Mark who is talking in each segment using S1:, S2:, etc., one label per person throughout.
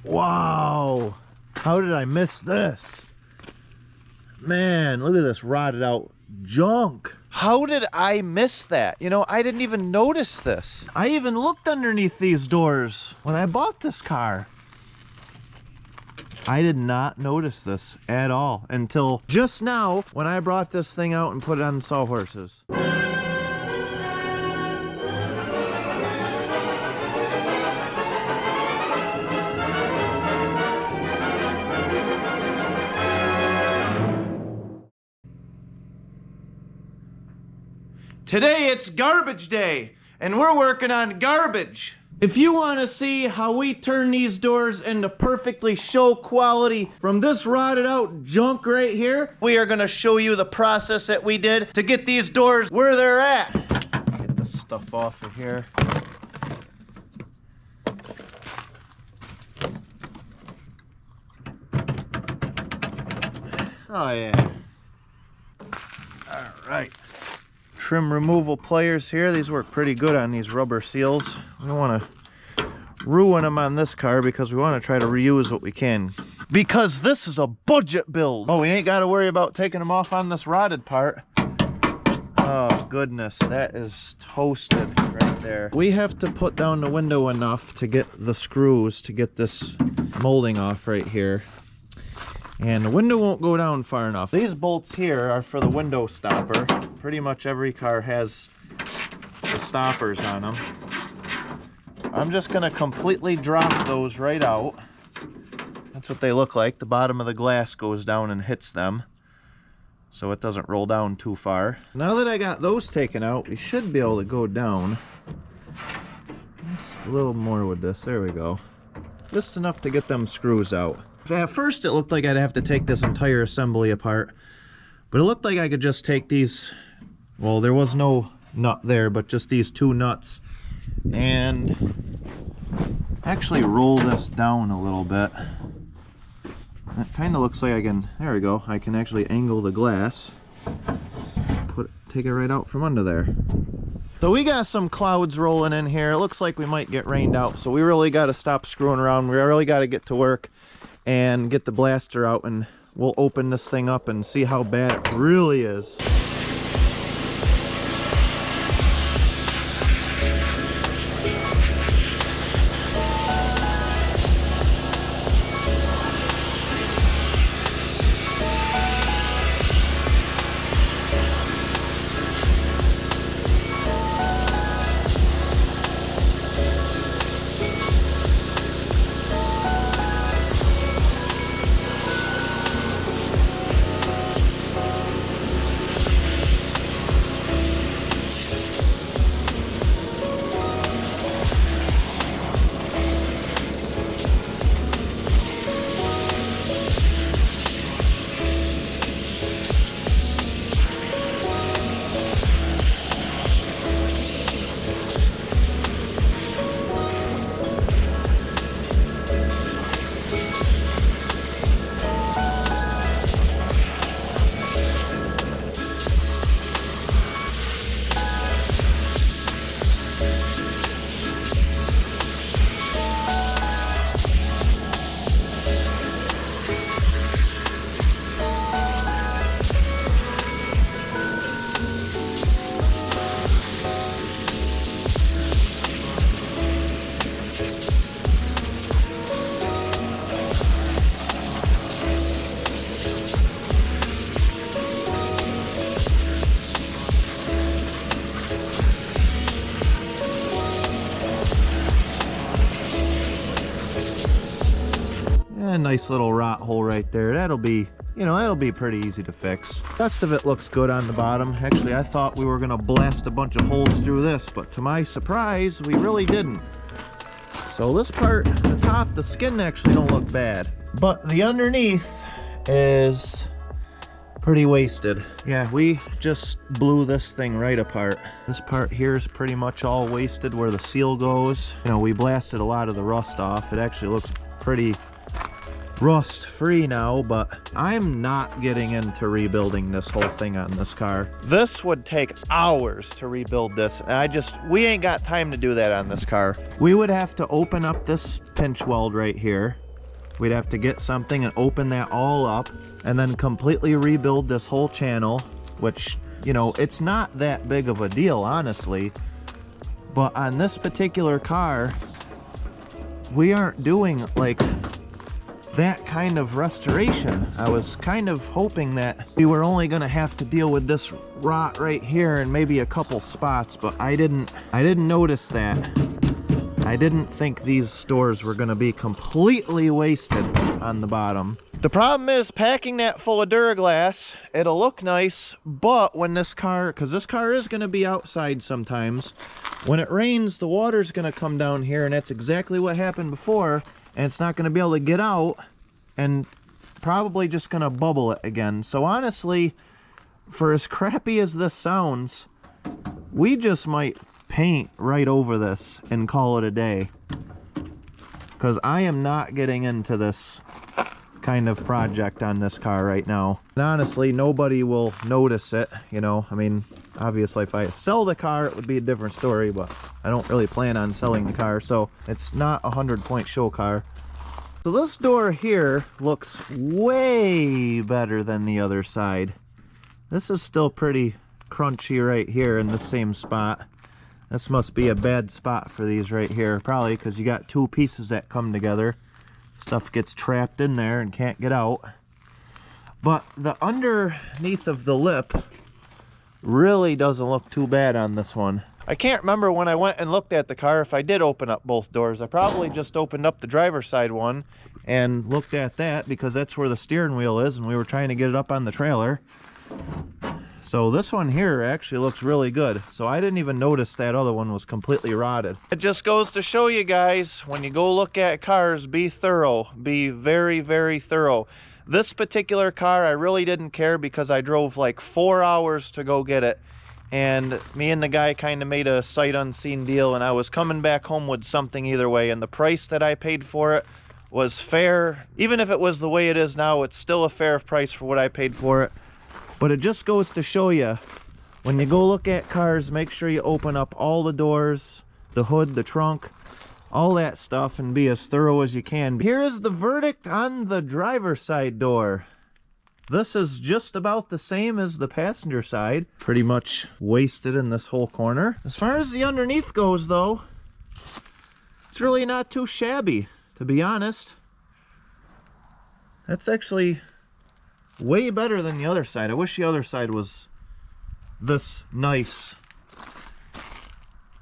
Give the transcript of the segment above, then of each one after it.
S1: Wow, how did I miss this? Man, look at this rotted out junk.
S2: How did I miss that? You know, I didn't even notice this.
S1: I even looked underneath these doors when I bought this car. I did not notice this at all until just now when I brought this thing out and put it on sawhorses.
S2: Today it's garbage day, and we're working on garbage.
S1: If you want to see how we turn these doors into perfectly show quality from this rotted out junk right here,
S2: We are gonna show you the process that we did to get these doors where they're at.
S1: get this stuff off of here. Oh yeah. All right. Trim removal pliers here. These work pretty good on these rubber seals. We don't want to ruin them on this car because we want to try to reuse what we can.
S2: Because this is a budget build.
S1: Oh, we ain't got to worry about taking them off on this rotted part. Oh goodness, that is toasted right there. We have to put down the window enough to get the screws to get this molding off right here. And the window won't go down far enough. These bolts here are for the window stopper. Pretty much every car has the stoppers on them. I'm just gonna completely drop those right out. That's what they look like. The bottom of the glass goes down and hits them, so it doesn't roll down too far. Now that I got those taken out, we should be able to go down. Just a little more with this. There we go. Just enough to get them screws out. At first it looked like I'd have to take this entire assembly apart, but it looked like I could just take these, well, there was no nut there, but just these two nuts, and actually roll this down a little bit. It kind of looks like I can, there we go, I can actually angle the glass, take it right out from under there. So we got some clouds rolling in here. It looks like we might get rained out, so we really got to stop screwing around. We really got to get to work and get the blaster out, and we'll open this thing up and see how bad it really is. A nice little rot hole right there. That'll be, you know, that'll be pretty easy to fix. Rest of it looks good on the bottom. Actually, I thought we were gonna blast a bunch of holes through this, but to my surprise, we really didn't. So this part, the top, the skin actually don't look bad, but the underneath is pretty wasted. Yeah, we just blew this thing right apart. This part here is pretty much all wasted where the seal goes. You know, we blasted a lot of the rust off. It actually looks pretty rust free now, but I'm not getting into rebuilding this whole thing on this car. This would take hours to rebuild this, and we ain't got time to do that on this car. We would have to open up this pinch weld right here, We'd have to get something and open that all up and then completely rebuild this whole channel, which, you know, it's not that big of a deal, honestly. But on this particular car, we aren't doing like that kind of restoration. I was kind of hoping that we were only gonna have to deal with this rot right here and maybe a couple spots, but I didn't notice that. I didn't think these doors were gonna be completely wasted on the bottom. The problem is packing that full of Duraglass, it'll look nice, but when this car, because this car is gonna be outside sometimes, when it rains, the water's gonna come down here, and that's exactly what happened before, and it's not gonna be able to get out, and probably just gonna bubble it again. So honestly, for as crappy as this sounds, we just might paint right over this and call it a day. Because I am not getting into this kind of project on this car right now. And honestly, nobody will notice it, you know. I mean, obviously if I sell the car, it would be a different story, but I don't really plan on selling the car, so it's not a 100-point show car. So this door here looks way better than the other side. This is still pretty crunchy right here in the same spot. This must be a bad spot for these right here, probably because you got two pieces that come together. Stuff gets trapped in there and can't get out. But the underneath of the lip really doesn't look too bad on this one. I can't remember when I went and looked at the car if I did open up both doors. I probably just opened up the driver's side one and looked at that because that's where the steering wheel is and we were trying to get it up on the trailer. So this one here actually looks really good. So I didn't even notice that other one was completely rotted. It just goes to show you guys, when you go look at cars, be thorough. Be very, very thorough. This particular car, I really didn't care because I drove like 4 hours to go get it. And me and the guy kind of made a sight unseen deal, and I was coming back home with something either way. And the price that I paid for it was fair. Even if it was the way it is now, it's still a fair price for what I paid for it. But it just goes to show you, when you go look at cars, make sure you open up all the doors, the hood, the trunk, all that stuff, and be as thorough as you can. Here is the verdict on the driver's side door. This is just about the same as the passenger side. Pretty much wasted in this whole corner. As far as the underneath goes, though, it's really not too shabby, to be honest. That's actually way better than the other side. I wish the other side was this nice.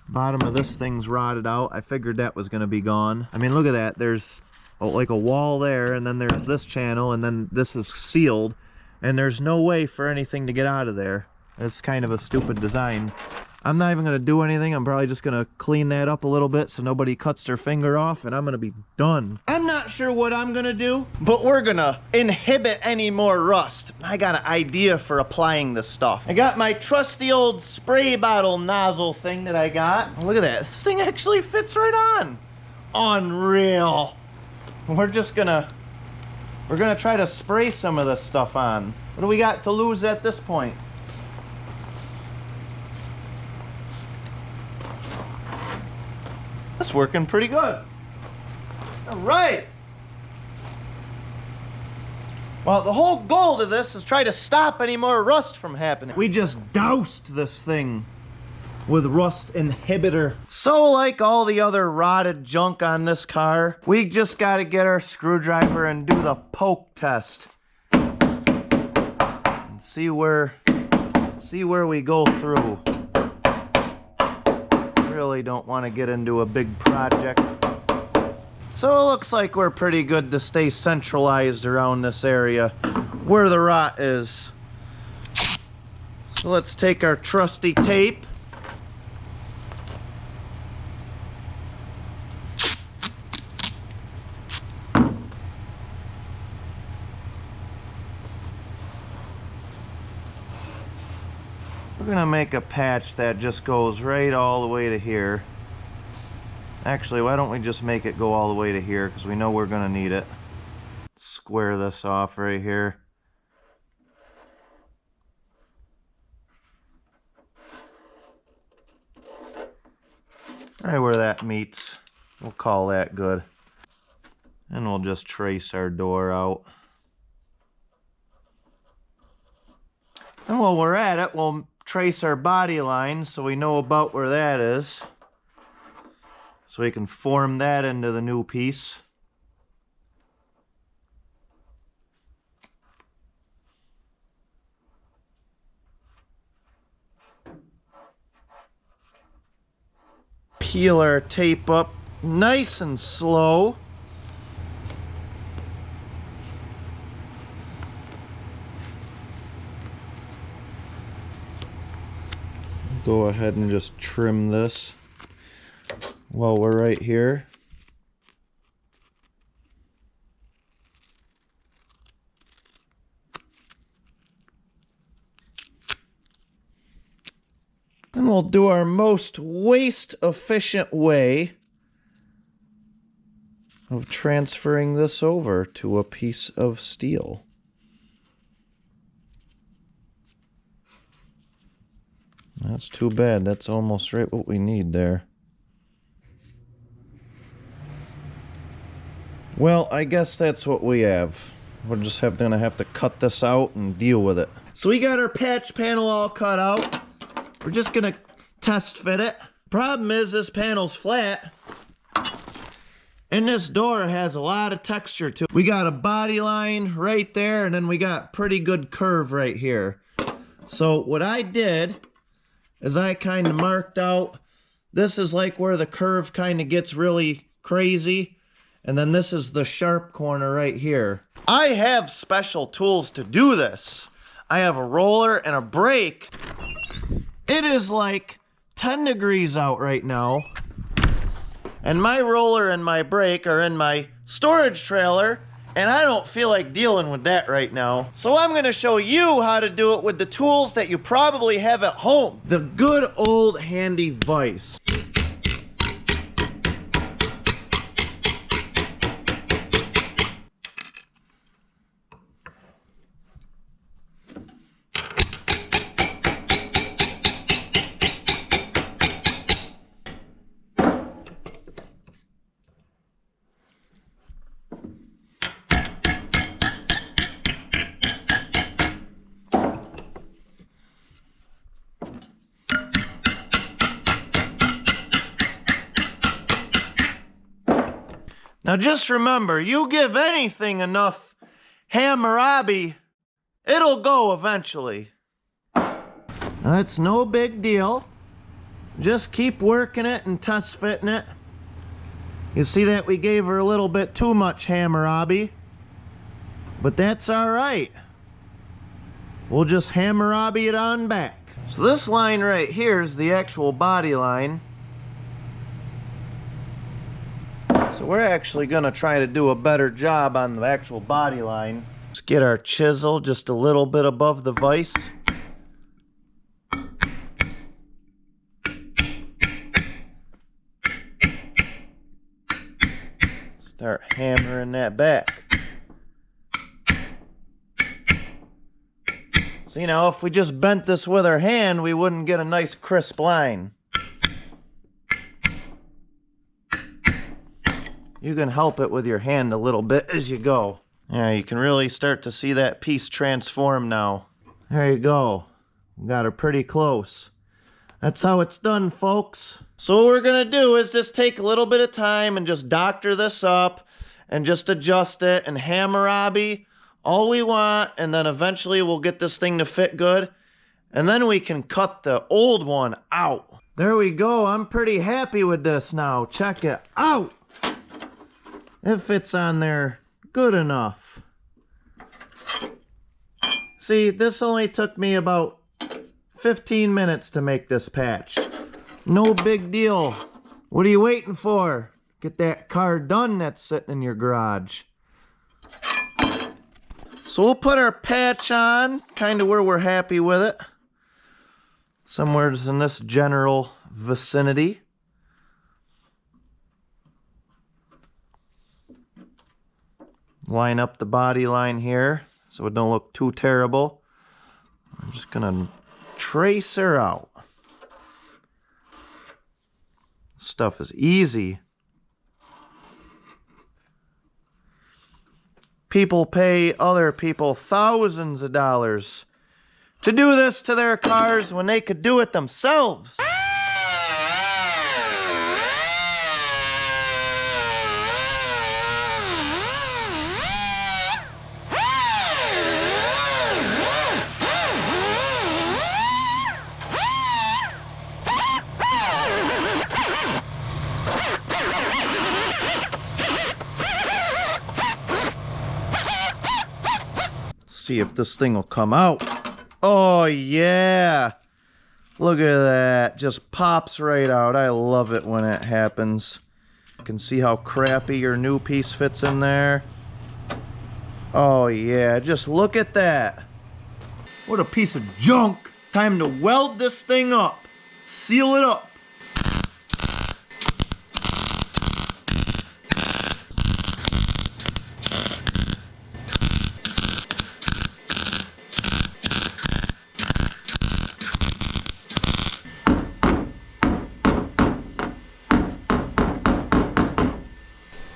S1: Bottom of this thing's rotted out. I figured that was going to be gone. I mean, look at that. There's like a wall there, and then there's this channel, and then this is sealed, and there's no way for anything to get out of there. It's kind of a stupid design. I'm not even going to do anything. I'm probably just going to clean that up a little bit so nobody cuts their finger off, and I'm going to be done. I'm not sure what I'm going to do, but we're going to inhibit any more rust. I got an idea for applying this stuff. I got my trusty old spray bottle nozzle thing that I got. Look at that. This thing actually fits right on. Unreal. We're gonna try to spray some of this stuff on. What do we got to lose at this point? That's working pretty good. All right. Well, the whole goal to this is try to stop any more rust from happening. We just doused this thing with rust inhibitor. So like all the other rotted junk on this car, we just got to get our screwdriver and do the poke test. And see where we go through. Really don't want to get into a big project. So it looks like we're pretty good to stay centralized around this area where the rot is. So let's take our trusty tape. We're gonna make a patch that just goes right all the way to here. Actually, why don't we just make it go all the way to here, because we know we're gonna need it. Square this off right here. Right where that meets. We'll call that good. And we'll just trace our door out. And while we're at it, we'll trace our body line so we know about where that is. So we can form that into the new piece. Peel our tape up nice and slow. Go ahead and just trim this while we're right here. And we'll do our most waste efficient way of transferring this over to a piece of steel. That's too bad. That's almost right what we need there. Well, I guess that's what we have. We're just gonna have to cut this out and deal with it. So we got our patch panel all cut out. We're just gonna test fit it. Problem is this panel's flat. And this door has a lot of texture to it. We got a body line right there, and then we got pretty good curve right here. So what I did is I kind of marked out, this is like where the curve kind of gets really crazy, and then this is the sharp corner right here. I have special tools to do this. I have a roller and a brake. It is like 10 degrees out right now, and my roller and my brake are in my storage trailer, and I don't feel like dealing with that right now. So I'm gonna show you how to do it with the tools that you probably have at home. The good old handy vise. Now just remember, you give anything enough Hammurabi, it'll go eventually. Now, it's no big deal. Just keep working it and test fitting it. You see that we gave her a little bit too much Hammurabi, but that's all right. We'll just Hammurabi it on back. So this line right here is the actual body line. So we're actually gonna try to do a better job on the actual body line. Let's get our chisel just a little bit above the vise. Start hammering that back. See, now if we just bent this with our hand, we wouldn't get a nice crisp line. You can help it with your hand a little bit as you go. Yeah, you can really start to see that piece transform now. There you go. We got her pretty close. That's how it's done, folks. So what we're gonna do is just take a little bit of time and just doctor this up and just adjust it and Hammurabi all we want, and then eventually we'll get this thing to fit good, and then we can cut the old one out. There we go. I'm pretty happy with this now. Check it out. It fits on there good enough. See, this only took me about 15 minutes to make this patch. No big deal. What are you waiting for? Get that car done that's sitting in your garage. So we'll put our patch on, kind of where we're happy with it. Somewhere in this general vicinity. Line up the body line here so it don't look too terrible. I'm just gonna trace her out. This stuff is easy. people pay other people thousands of dollars to do this to their cars when they could do it themselves. See if this thing will come out. Oh yeah, look at that, just pops right out. I love it when it happens. You can see how crappy your new piece fits in there. Oh yeah, just look at that. What a piece of junk. Time to weld this thing up, seal it up.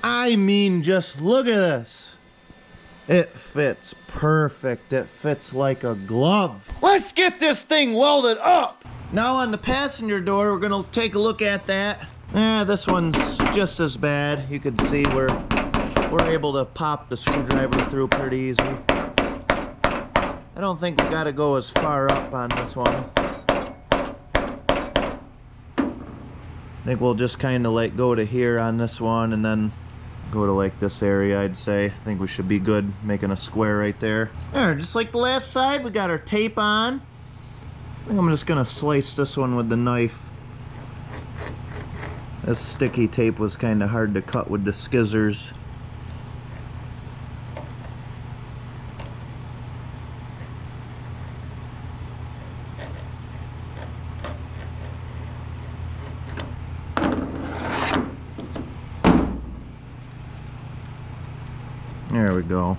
S1: I mean, just look at this. It fits perfect. It fits like a glove. Let's get this thing welded up. Now on the passenger door, we're gonna take a look at that. This one's just as bad. You can see we're able to pop the screwdriver through pretty easy. I don't think we gotta go as far up on this one. I think we'll just kind of like go to here on this one and then go to like this area, I'd say. I think we should be good making a square right there. There, just like the last side, we got our tape on. I think I'm just gonna slice this one with the knife. This sticky tape was kind of hard to cut with the scissors. There we go.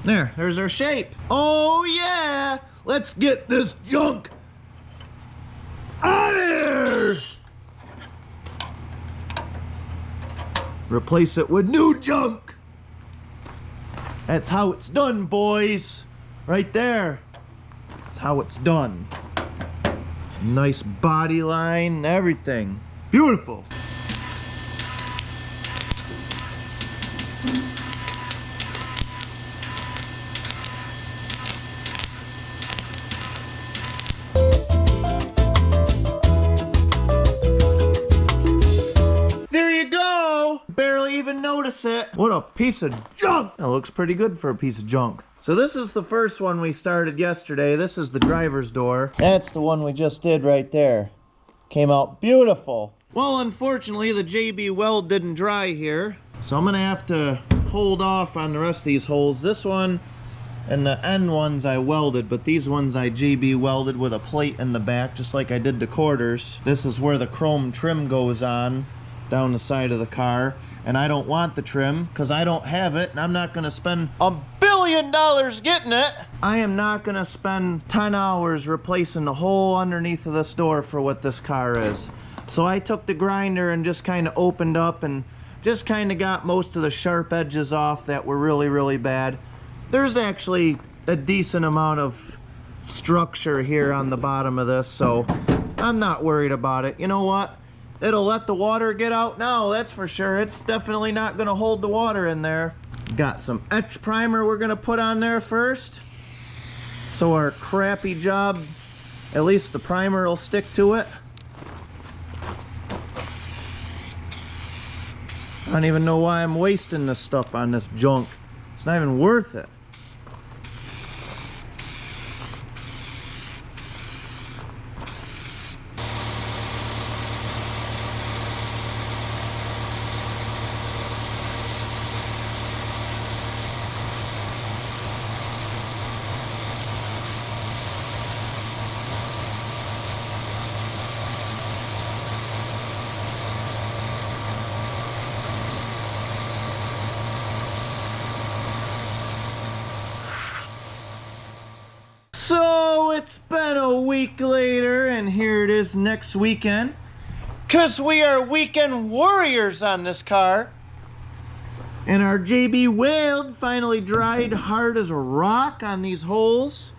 S1: There's our shape. Oh yeah! Let's get this junk out of here! Replace it with new junk. That's how it's done, boys. Right there. That's how it's done. Nice body line and everything. Beautiful. There you go. Barely even notice it. What a piece of junk. That looks pretty good for a piece of junk. So this is the first one we started yesterday. This is the driver's door. That's the one we just did right there. Came out beautiful. Well, unfortunately, the JB weld didn't dry here. So I'm gonna have to hold off on the rest of these holes. This one and the end ones I welded, but these ones I JB welded with a plate in the back, just like I did the quarters. This is where the chrome trim goes on, down the side of the car. And I don't want the trim because I don't have it, and I'm not gonna spend $1 billion getting it. I am not gonna spend 10 hours replacing the whole underneath of this door for what this car is. So I took the grinder and just kind of opened up and just kind of got most of the sharp edges off that were really, really bad. There's actually a decent amount of structure here on the bottom of this, so I'm not worried about it. You know what? It'll let the water get out now, that's for sure. It's definitely not gonna hold the water in there. Got some etch primer we're gonna put on there first. So our crappy job, at least the primer will stick to it. I don't even know why I'm wasting this stuff on this junk. It's not even worth it. it's been a week later, and here it is next weekend. 'Cause we are weekend warriors on this car. And our JB Weld finally dried hard as a rock on these holes,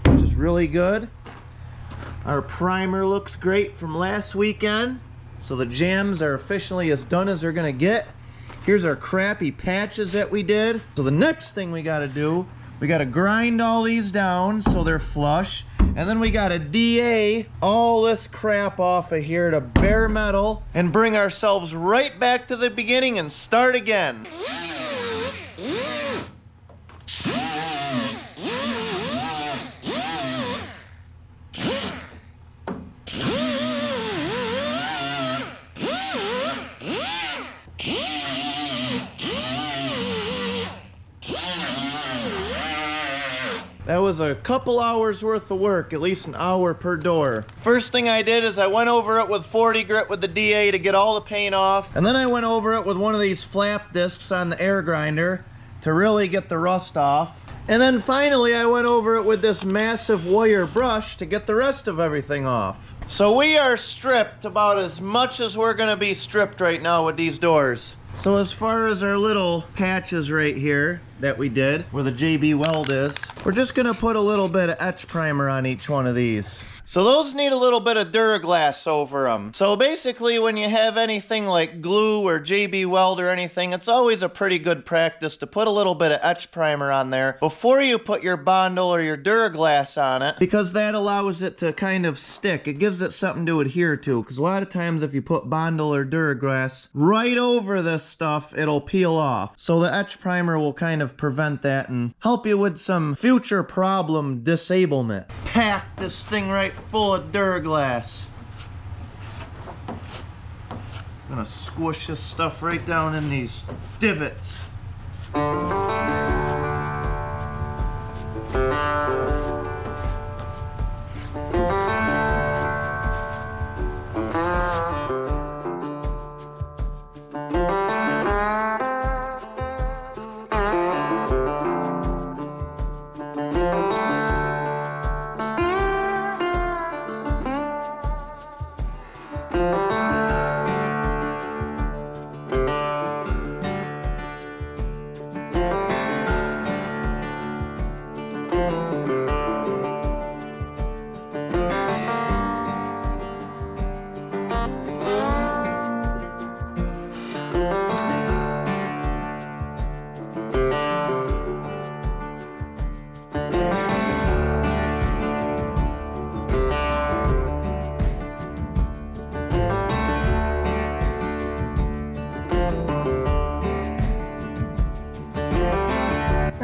S1: which is really good. Our primer looks great from last weekend, so the jams are officially as done as they're gonna get. Here's our crappy patches that we did. So the next thing we gotta do, we gotta grind all these down so they're flush, and then we gotta DA all this crap off of here to bare metal and bring ourselves right back to the beginning and start again. That was a couple hours worth of work, at least an hour per door. First thing I did is I went over it with 40 grit with the DA to get all the paint off. And then I went over it with one of these flap discs on the air grinder to really get the rust off. And then finally I went over it with this massive wire brush to get the rest of everything off. So we are stripped about as much as we're gonna be stripped right now with these doors. So as far as our little patches right here that we did, where the JB Weld is, we're just gonna put a little bit of etch primer on each one of these. So those need a little bit of Duraglass over them. So basically when you have anything like glue or JB Weld or anything, it's always a pretty good practice to put a little bit of etch primer on there before you put your Bondel or your Duraglass on it, because that allows it to kind of stick. It gives it something to adhere to, because a lot of times if you put Bondel or Duraglass right over this stuff, it'll peel off. So the etch primer will kind of prevent that and help you with some future problem disablement. Pack this thing right full of Duraglass. Gonna squish this stuff right down in these divots.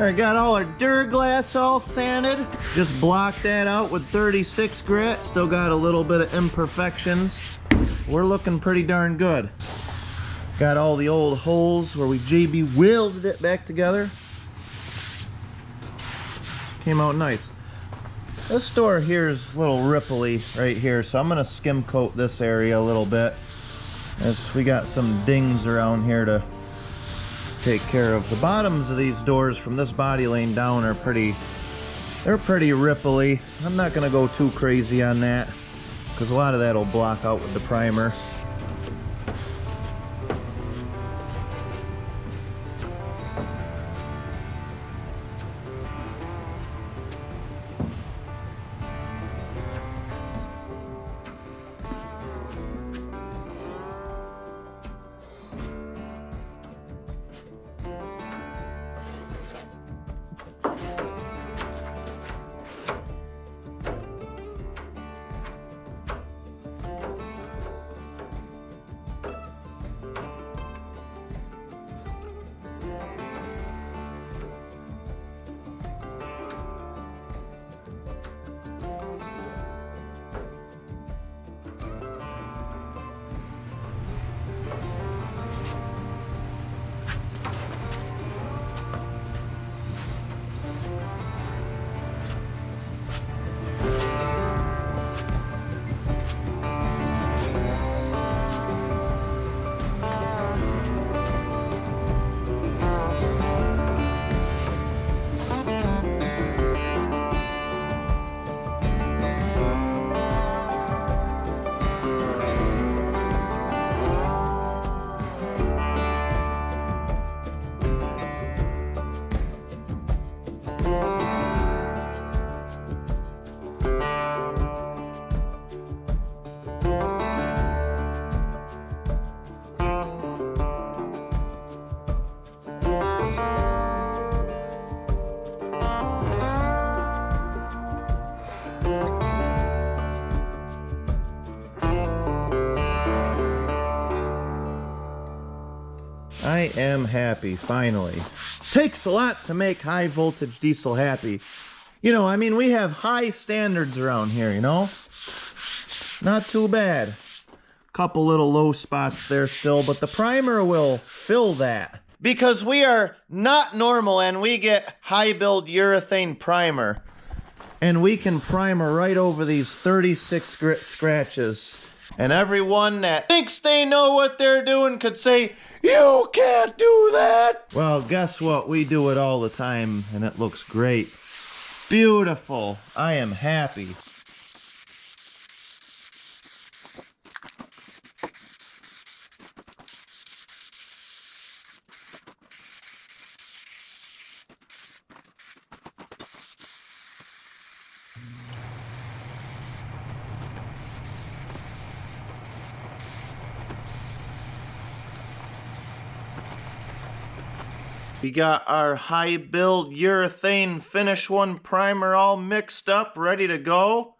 S1: I got all our Duraglass all sanded. Just blocked that out with 36 grit. Still got a little bit of imperfections. We're looking pretty darn good. Got all the old holes where we JB welded it back together. Came out nice. This door here is a little ripply right here, so I'm gonna skim coat this area a little bit, as we got some dings around here to take care of. The bottoms of these doors from this body lane down are pretty ripply. I'm not gonna go too crazy on that, because a lot of that will block out with the primer. I am happy, finally. Takes a lot to make high voltage diesel happy. You know, I mean, we have high standards around here, you know? Not too bad. Couple little low spots there still, but the primer will fill that. Because we are not normal and we get high build urethane primer. And we can primer right over these 36 grit scratches. And everyone that thinks they know what they're doing could say, "You can't do that!" Well, guess what? We do it all the time and it looks great. Beautiful. I am happy. We got our high build urethane finish one primer all mixed up, ready to go.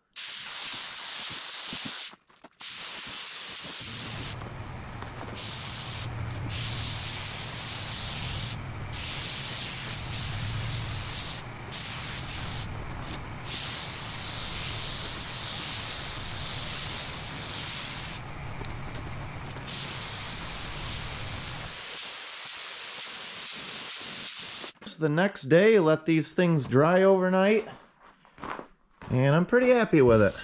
S1: The next day, let these things dry overnight, and I'm pretty happy with it.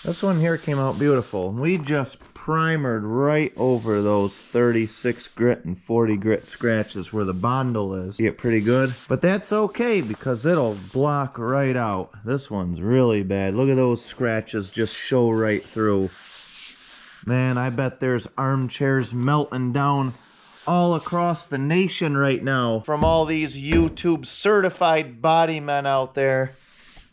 S1: This one here came out beautiful. We just primered right over those 36 grit and 40 grit scratches where the bondle is. Get pretty good, but that's okay because it'll block right out. This one's really bad. Look at those scratches just show right through. Man, I bet there's armchairs melting down all across the nation right now from all these YouTube certified body men out there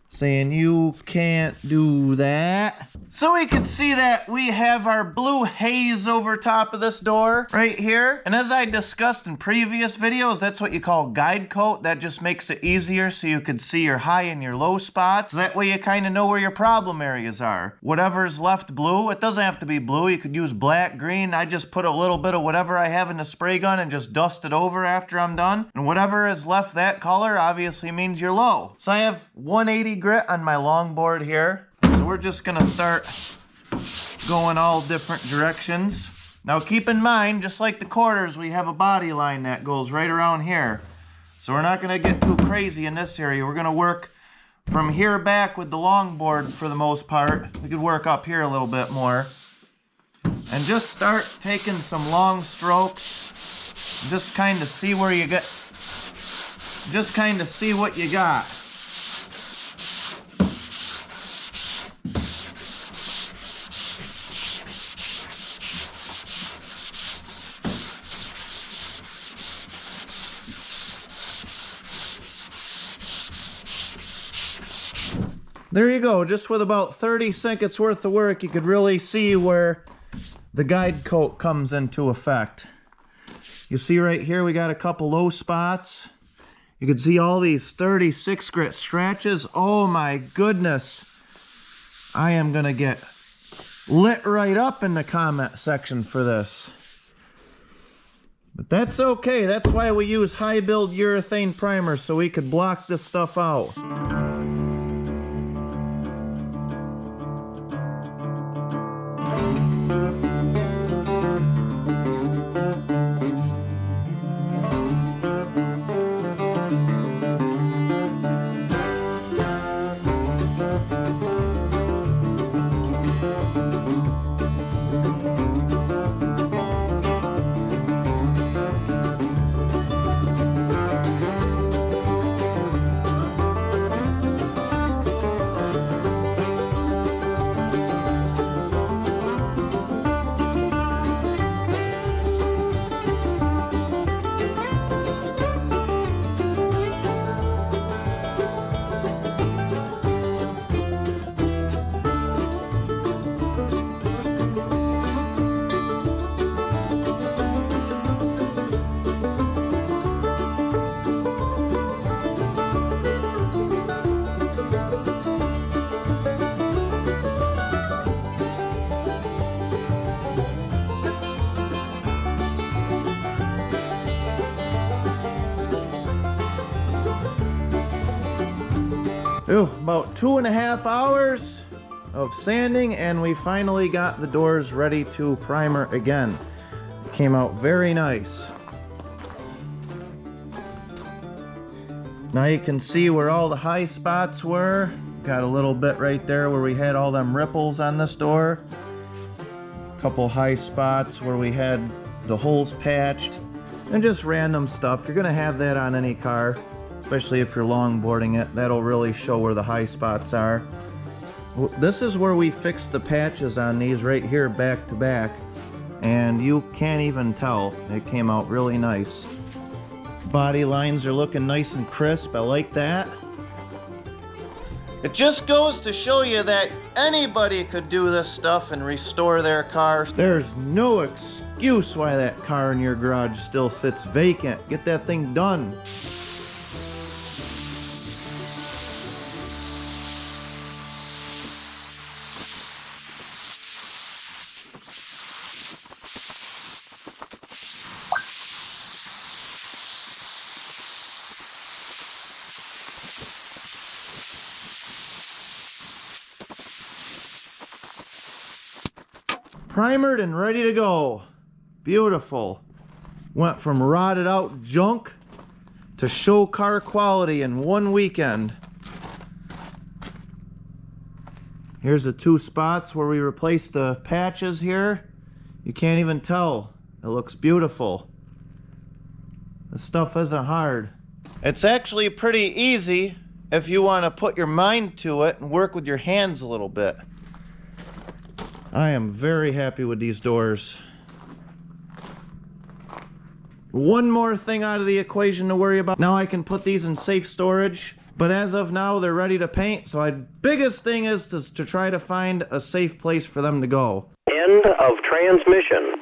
S1: saying you can't do that. So we can see that we have our blue haze over top of this door right here. And as I discussed in previous videos, that's what you call guide coat. That just makes it easier so you can see your high and your low spots. That way you kind of know where your problem areas are. Whatever's left blue, it doesn't have to be blue. You could use black, green. I just put a little bit of whatever I have in the spray gun and just dust it over after I'm done. And whatever is left that color obviously means you're low. So I have 180 grit on my longboard here. So we're just gonna start going all different directions. Now keep in mind, just like the quarters, we have a body line that goes right around here. So we're not gonna get too crazy in this area. We're gonna work from here back with the longboard for the most part. We could work up here a little bit more. And just start taking some long strokes. Just kind of see where you get, just kind of see what you got. There you go, just with about 30 seconds worth of work, you could really see where the guide coat comes into effect. You see right here, we got a couple low spots. You can see all these 36 grit scratches. Oh my goodness. I am gonna get lit right up in the comment section for this. But that's okay, that's why we use high build urethane primer, so we could block this stuff out. About 2.5 hours of sanding, and we finally got the doors ready to primer again. It came out very nice. Now you can see where all the high spots were. Got a little bit right there where we had all them ripples on this door. A couple high spots where we had the holes patched, and just random stuff. You're gonna have that on any car, especially if you're longboarding it. That'll really show where the high spots are. This is where we fixed the patches on these right here back to back, and you can't even tell. It came out really nice. Body lines are looking nice and crisp. I like that.
S2: It just goes to show you that anybody could do this stuff and restore their car.
S1: There's no excuse why that car in your garage still sits vacant. Get that thing done. Primered and ready to go. Beautiful. Went from rotted out junk to show car quality in one weekend. Here's the 2 spots where we replaced the patches here. You can't even tell. It looks beautiful. This stuff isn't hard.
S2: It's actually pretty easy if you want to put your mind to it and work with your hands a little bit.
S1: I am very happy with these doors. One more thing out of the equation to worry about. Now I can put these in safe storage, but as of now they're ready to paint, so my biggest thing is to try to find a safe place for them to go.
S3: End of transmission.